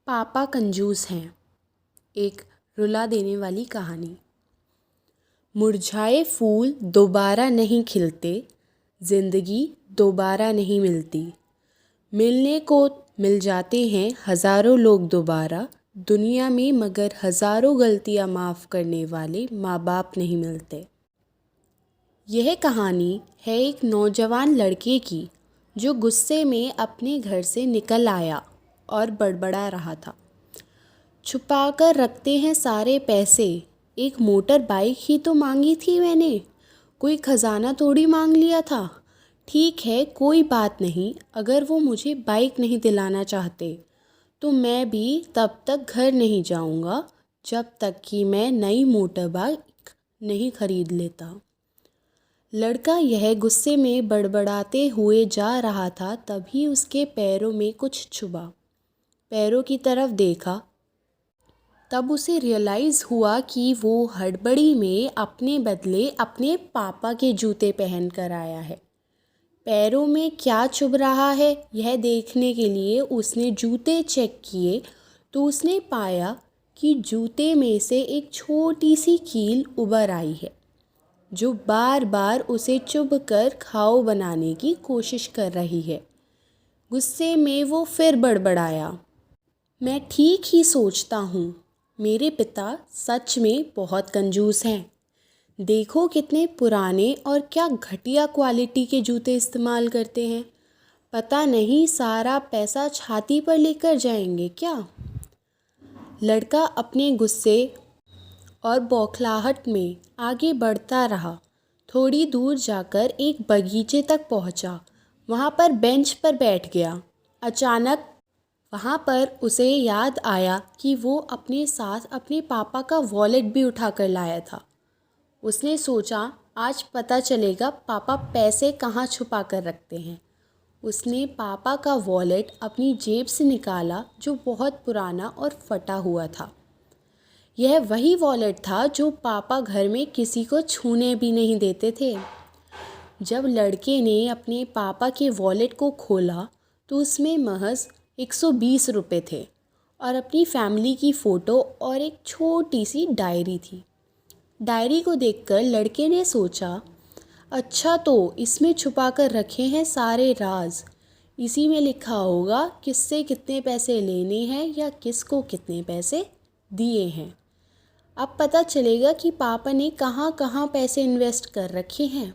पापा कंजूस हैं। एक रुला देने वाली कहानी। मुरझाए फूल दोबारा नहीं खिलते, जिंदगी दोबारा नहीं मिलती। मिलने को मिल जाते हैं हज़ारों लोग दोबारा दुनिया में, मगर हज़ारों गलतियां माफ़ करने वाले माँ बाप नहीं मिलते। यह कहानी है एक नौजवान लड़के की जो गुस्से में अपने घर से निकल आया और बड़बड़ा रहा था। छुपा कर रखते हैं सारे पैसे, एक मोटर बाइक ही तो मांगी थी मैंने, कोई खजाना थोड़ी मांग लिया था। ठीक है, कोई बात नहीं, अगर वो मुझे बाइक नहीं दिलाना चाहते तो मैं भी तब तक घर नहीं जाऊंगा जब तक कि मैं नई मोटर बाइक नहीं खरीद लेता। लड़का यह गुस्से में बड़बड़ाते हुए जा रहा था, तभी उसके पैरों में कुछ छुआ। पैरों की तरफ देखा, तब उसे रियलाइज़ हुआ कि वो हड़बड़ी में अपने बदले अपने पापा के जूते पहन कर आया है। पैरों में क्या चुभ रहा है यह देखने के लिए उसने जूते चेक किए तो उसने पाया कि जूते में से एक छोटी सी कील उभर आई है जो बार बार उसे चुभ कर घाव बनाने की कोशिश कर रही है। गुस्से में वो फिर बड़बड़ाया, मैं ठीक ही सोचता हूँ, मेरे पिता सच में बहुत कंजूस हैं। देखो कितने पुराने और क्या घटिया क्वालिटी के जूते इस्तेमाल करते हैं। पता नहीं सारा पैसा छाती पर लेकर जाएंगे क्या। लड़का अपने गुस्से और बौखलाहट में आगे बढ़ता रहा। थोड़ी दूर जाकर एक बगीचे तक पहुंचा। वहां पर बेंच पर बैठ गया। अचानक वहाँ पर उसे याद आया कि वो अपने साथ अपने पापा का वॉलेट भी उठा कर लाया था। उसने सोचा आज पता चलेगा पापा पैसे कहाँ छुपा कर रखते हैं। उसने पापा का वॉलेट अपनी जेब से निकाला जो बहुत पुराना और फटा हुआ था। यह वही वॉलेट था जो पापा घर में किसी को छूने भी नहीं देते थे। जब लड़के ने अपने पापा के वॉलेट को खोला तो उसमें महज 120 रुपये थे और अपनी फैमिली की फ़ोटो और एक छोटी सी डायरी थी। डायरी को देखकर लड़के ने सोचा, अच्छा तो इसमें छुपा कर रखे हैं सारे राज। इसी में लिखा होगा किससे कितने पैसे लेने हैं या किसको कितने पैसे दिए हैं। अब पता चलेगा कि पापा ने कहाँ कहाँ पैसे इन्वेस्ट कर रखे हैं।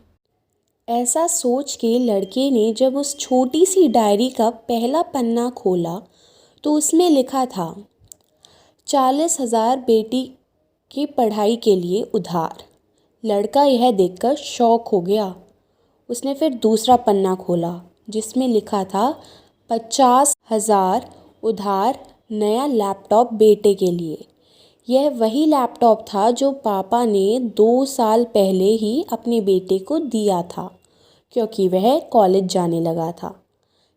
ऐसा सोच के लड़के ने जब उस छोटी सी डायरी का पहला पन्ना खोला तो उसमें लिखा था 40,000 बेटी की पढ़ाई के लिए उधार। लड़का यह देखकर शॉक हो गया। उसने फिर दूसरा पन्ना खोला जिसमें लिखा था 50,000 उधार नया लैपटॉप बेटे के लिए। यह वही लैपटॉप था जो पापा ने 2 साल पहले ही अपने बेटे को दिया था क्योंकि वह कॉलेज जाने लगा था।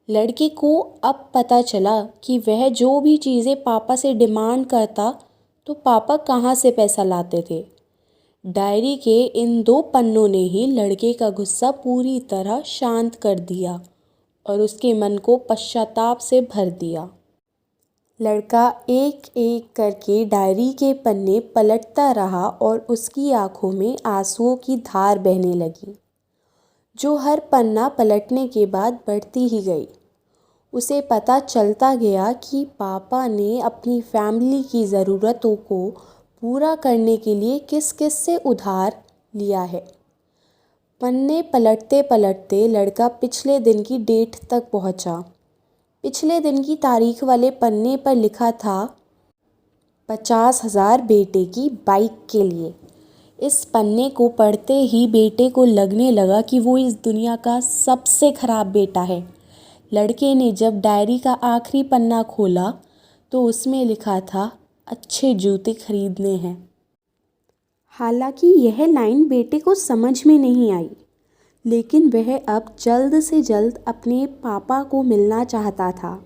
लड़के को अब पता चला कि वह जो भी चीज़ें पापा से डिमांड करता तो पापा कहाँ से पैसा लाते थे। डायरी के इन 2 पन्नों ने ही लड़के का गुस्सा पूरी तरह शांत कर दिया और उसके मन को पश्चाताप से भर दिया। लड़का एक एक करके डायरी के पन्ने पलटता रहा और उसकी आंखों में आंसुओं की धार बहने लगी जो हर पन्ना पलटने के बाद बढ़ती ही गई। उसे पता चलता गया कि पापा ने अपनी फैमिली की ज़रूरतों को पूरा करने के लिए किस किस से उधार लिया है। पन्ने पलटते पलटते लड़का पिछले दिन की डेट तक पहुंचा। पिछले दिन की तारीख वाले पन्ने पर लिखा था 50,000 बेटे की बाइक के लिए। इस पन्ने को पढ़ते ही बेटे को लगने लगा कि वो इस दुनिया का सबसे ख़राब बेटा है। लड़के ने जब डायरी का आखिरी पन्ना खोला तो उसमें लिखा था अच्छे जूते खरीदने हैं। हालांकि यह लाइन बेटे को समझ में नहीं आई, लेकिन वह अब जल्द से जल्द अपने पापा को मिलना चाहता था।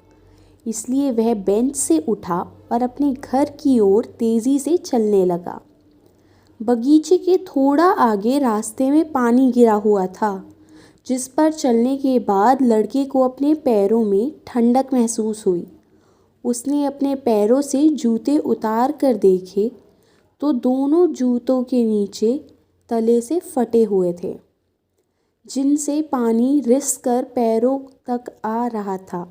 इसलिए वह बेंच से उठा और अपने घर की ओर तेज़ी से चलने लगा। बगीचे के थोड़ा आगे रास्ते में पानी गिरा हुआ था जिस पर चलने के बाद लड़के को अपने पैरों में ठंडक महसूस हुई। उसने अपने पैरों से जूते उतार कर देखे तो दोनों जूतों के नीचे तले से फटे हुए थे, जिनसे पानी रिस कर पैरों तक आ रहा था।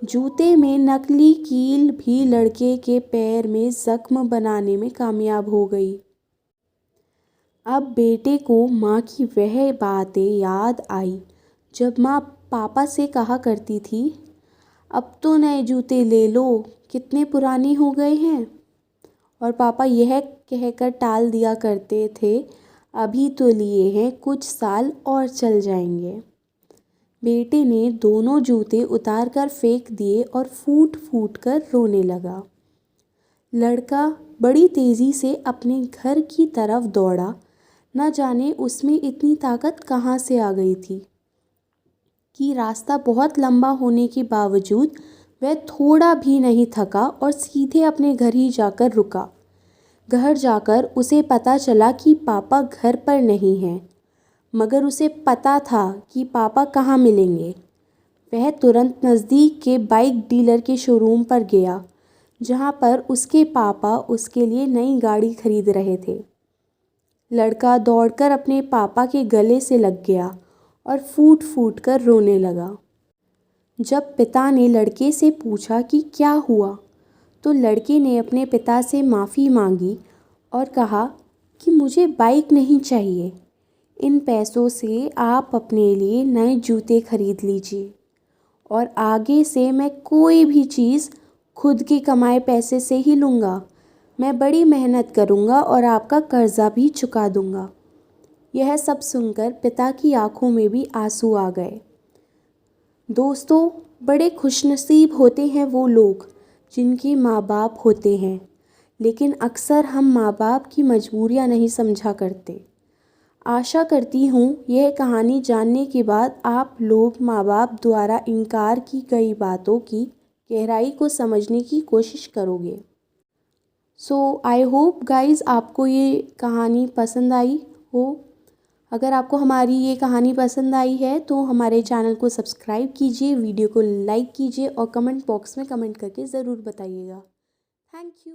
जूते में नकली कील भी लड़के के पैर में जख्म बनाने में कामयाब हो गई। अब बेटे को माँ की वह बातें याद आई जब माँ पापा से कहा करती थी, अब तो नए जूते ले लो, कितने पुराने हो गए हैं। और पापा यह कहकर टाल दिया करते थे, अभी तो लिए हैं, कुछ साल और चल जाएंगे। बेटे ने दोनों जूते उतार कर फेंक दिए और फूट फूट कर रोने लगा। लड़का बड़ी तेज़ी से अपने घर की तरफ दौड़ा। न जाने उसमें इतनी ताकत कहाँ से आ गई थी कि रास्ता बहुत लंबा होने के बावजूद वह थोड़ा भी नहीं थका और सीधे अपने घर ही जाकर रुका। घर जाकर उसे पता चला कि पापा घर पर नहीं हैं, मगर उसे पता था कि पापा कहाँ मिलेंगे। वह तुरंत नज़दीक के बाइक डीलर के शोरूम पर गया, जहाँ पर उसके पापा उसके लिए नई गाड़ी खरीद रहे थे। लड़का दौड़कर अपने पापा के गले से लग गया और फूट फूट कर रोने लगा। जब पिता ने लड़के से पूछा कि क्या हुआ, तो लड़के ने अपने पिता से माफ़ी मांगी और कहा कि मुझे बाइक नहीं चाहिए, इन पैसों से आप अपने लिए नए जूते खरीद लीजिए और आगे से मैं कोई भी चीज़ खुद के कमाए पैसे से ही लूँगा। मैं बड़ी मेहनत करूँगा और आपका कर्ज़ा भी चुका दूँगा। यह सब सुनकर पिता की आंखों में भी आंसू आ गए। दोस्तों, बड़े खुशनसीब होते हैं वो लोग जिनके माँ बाप होते हैं, लेकिन अक्सर हम माँ बाप की मजबूरियाँ नहीं समझा करते। आशा करती हूँ यह कहानी जानने के बाद आप लोग माँ बाप द्वारा इनकार की गई बातों की गहराई को समझने की कोशिश करोगे। सो आई होप गाइज़ आपको ये कहानी पसंद आई हो। अगर आपको हमारी ये कहानी पसंद आई है तो हमारे चैनल को सब्सक्राइब कीजिए, वीडियो को लाइक कीजिए और कमेंट बॉक्स में कमेंट करके ज़रूर बताइएगा। Thank you.